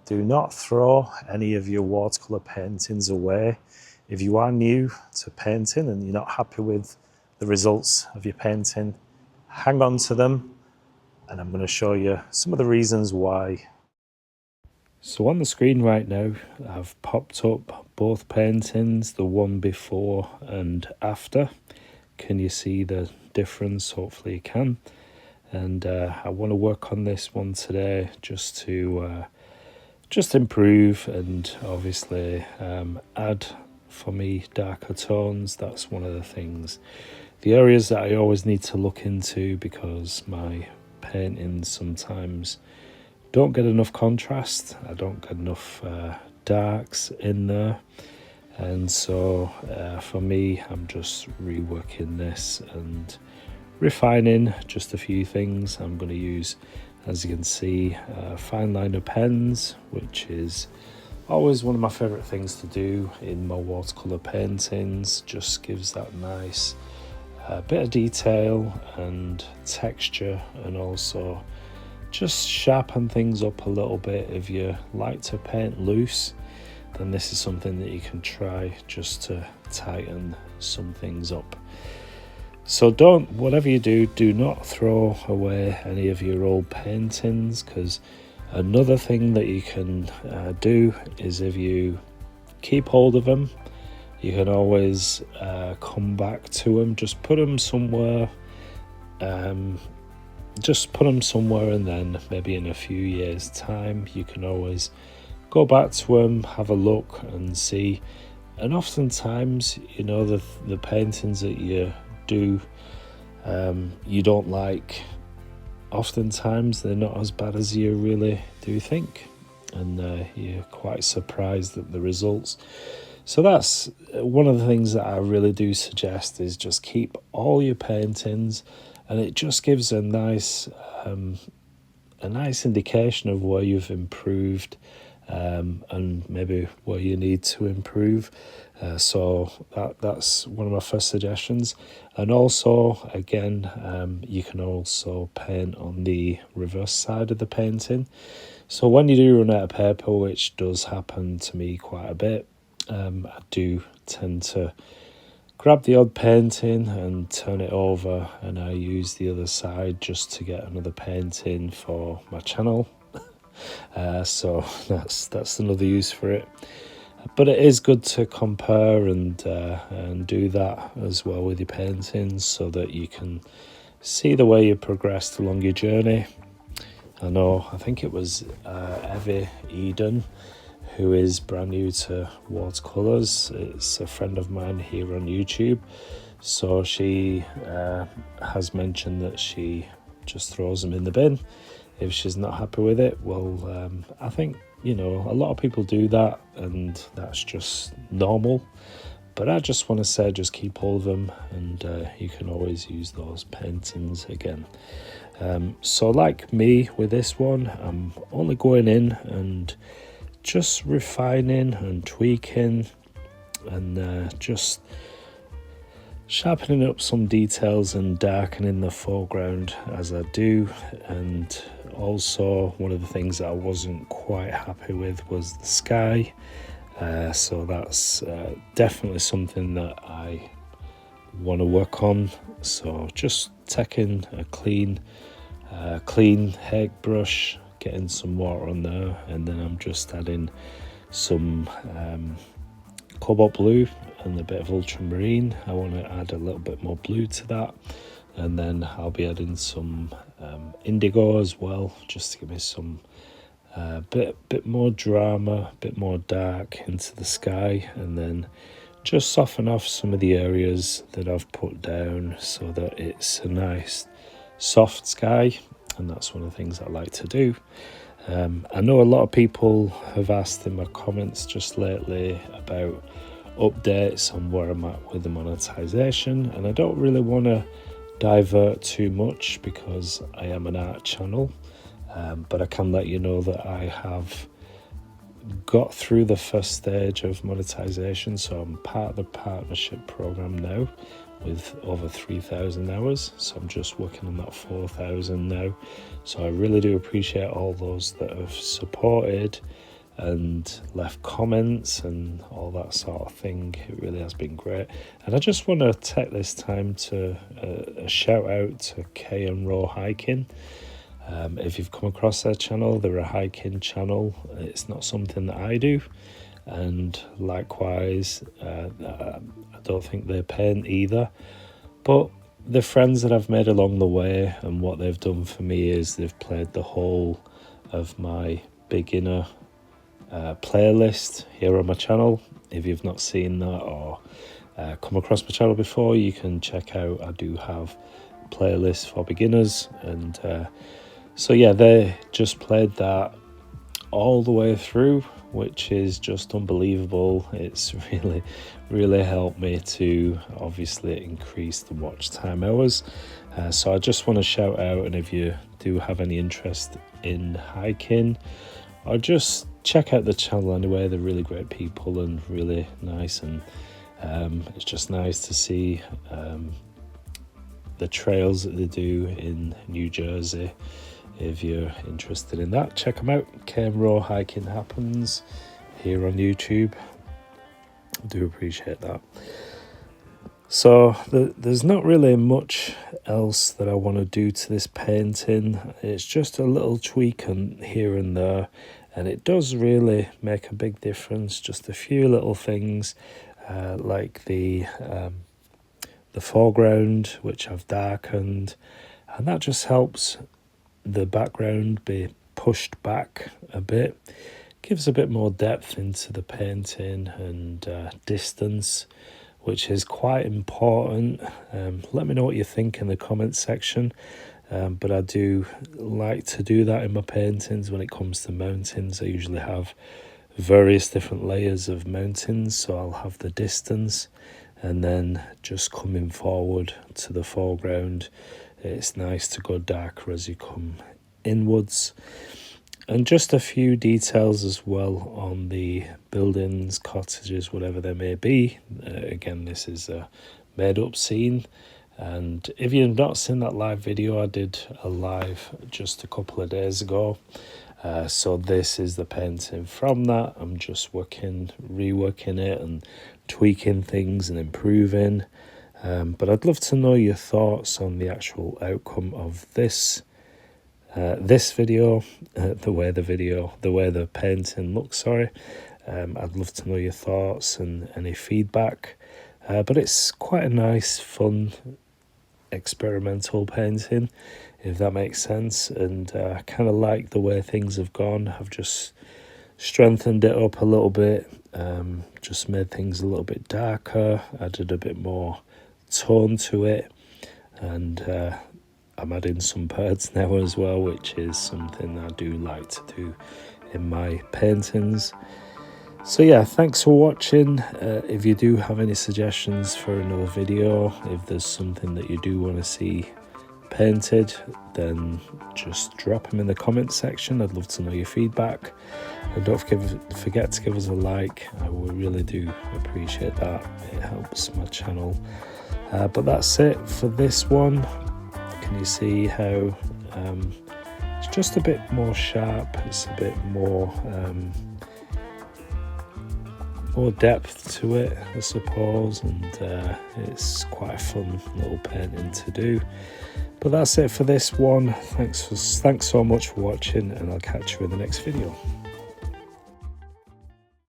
do not throw any of your watercolour paintings away. If you are new to painting and you're not happy with the results of your painting, hang on to them, and I'm going to show you some of the reasons why. So on the screen right now, I've popped up both paintings, the one before and after. Can you see the difference? Hopefully you can. And I want to work on this one today just to just improve and obviously add for me darker tones. That's one of the things, the areas that I always need to look into, because my paintings sometimes don't get enough contrast. I don't get enough darks in there, and so for me, I'm just reworking this and refining just a few things. I'm going to use, as you can see, fine liner pens, which is always one of my favourite things to do in my watercolour paintings. Just gives that nice bit of detail and texture, and also just sharpen things up a little bit. If you like to paint loose, then this is something that you can try just to tighten some things up. So whatever you do, do not throw away any of your old paintings, because another thing that you can do is, if you keep hold of them, you can always come back to them. Just put them somewhere. Just put them somewhere, and then maybe in a few years' time, you can always go back to them, have a look, and see. And oftentimes, you know, the paintings that you do you don't like, oftentimes they're not as bad as you really do think, and you're quite surprised at the results. So that's one of the things that I really do suggest, is just keep all your paintings, and it just gives a nice indication of where you've improved and maybe where you need to improve. So that's one of my first suggestions. And also, again, you can also paint on the reverse side of the painting. So when you do run out of paper, which does happen to me quite a bit, I do tend to grab the odd painting and turn it over, and I use the other side just to get another painting for my channel. So that's another use for it. But it is good to compare and do that as well with your paintings, so that you can see the way you progressed along your journey. I think it was Evie Eden, who is brand new to watercolours. It's a friend of mine here on YouTube. So she has mentioned that she just throws them in the bin if she's not happy with it. Well, I think, you know, a lot of people do that, and that's just normal. But I just want to say, just keep hold of them, and you can always use those paintings again. So like me with this one, I'm only going in and just refining and tweaking, and just sharpening up some details and darkening the foreground as I do. And also, one of the things that I wasn't quite happy with was the sky. So that's definitely something that I want to work on. So just taking a clean Hague brush, getting some water on there, and then I'm just adding some cobalt blue and a bit of ultramarine. I want to add a little bit more blue to that, and then I'll be adding some indigo as well, just to give me some bit more drama, bit more dark into the sky, and then just soften off some of the areas that I've put down so that it's a nice soft sky. And that's one of the things I like to do. I know a lot of people have asked in my comments just lately about updates on where I'm at with the monetization, and I don't really want to divert too much because I am an art channel, but I can let you know that I have got through the first stage of monetization. So I'm part of the partnership program now with over 3,000 hours, so I'm just working on that 4,000 now. So I really do appreciate all those that have supported and left comments and all that sort of thing. It really has been great. And I just want to take this time to a shout out to Kay and Raw Hiking. If you've come across their channel, they're a hiking channel. It's not something that I do, and likewise I don't think they paint either, but the friends that I've made along the way, and what they've done for me is they've played the whole of my beginner playlist here on my channel. If you've not seen that or come across my channel before, you can check out, I do have playlists for beginners, and so yeah, they just played that all the way through, which is just unbelievable. It's really helped me to obviously increase the watch time hours. So I just want to shout out, and if you do have any interest in hiking, or just check out the channel anyway, they're really great people and really nice, and it's just nice to see the trails that they do in New Jersey. If you're interested in that, check them out. Kay Raw Hiking Happens here on YouTube. I do appreciate that. So there's not really much else that I want to do to this painting. It's just a little tweak here and there, and it does really make a big difference. Just a few little things, like the foreground, which I've darkened, and that just helps the background be pushed back a bit, gives a bit more depth into the painting, and distance, which is quite important. Let me know what you think in the comments section, but I do like to do that in my paintings. When it comes to mountains, I usually have various different layers of mountains, so I'll have the distance, and then just coming forward to the foreground, it's nice to go darker as you come inwards. And just a few details as well on the buildings, cottages, whatever they may be. Again, this is a made up scene, and if you've not seen that live video, I did a live just a couple of days ago. So this is the painting from that. I'm just reworking it and tweaking things and improving. But I'd love to know your thoughts on the actual outcome of this video, the way the painting looks. Sorry, I'd love to know your thoughts and any feedback. But it's quite a nice, fun, experimental painting, if that makes sense. And I kind of like the way things have gone. I've just strengthened it up a little bit, just made things a little bit darker, added a bit more tone to it, and I'm adding some birds now as well, which is something I do like to do in my paintings. So yeah, thanks for watching. If you do have any suggestions for another video, if there's something that you do want to see painted, then just drop them in the comments section. I'd love to know your feedback, and don't forget to give us a like. I really do appreciate that. It helps my channel. But that's it for this one. Can you see how it's just a bit more sharp, it's a bit more depth to it, I suppose, and it's quite a fun little painting to do. But that's it for this one. Thanks so much for watching, and I'll catch you in the next video.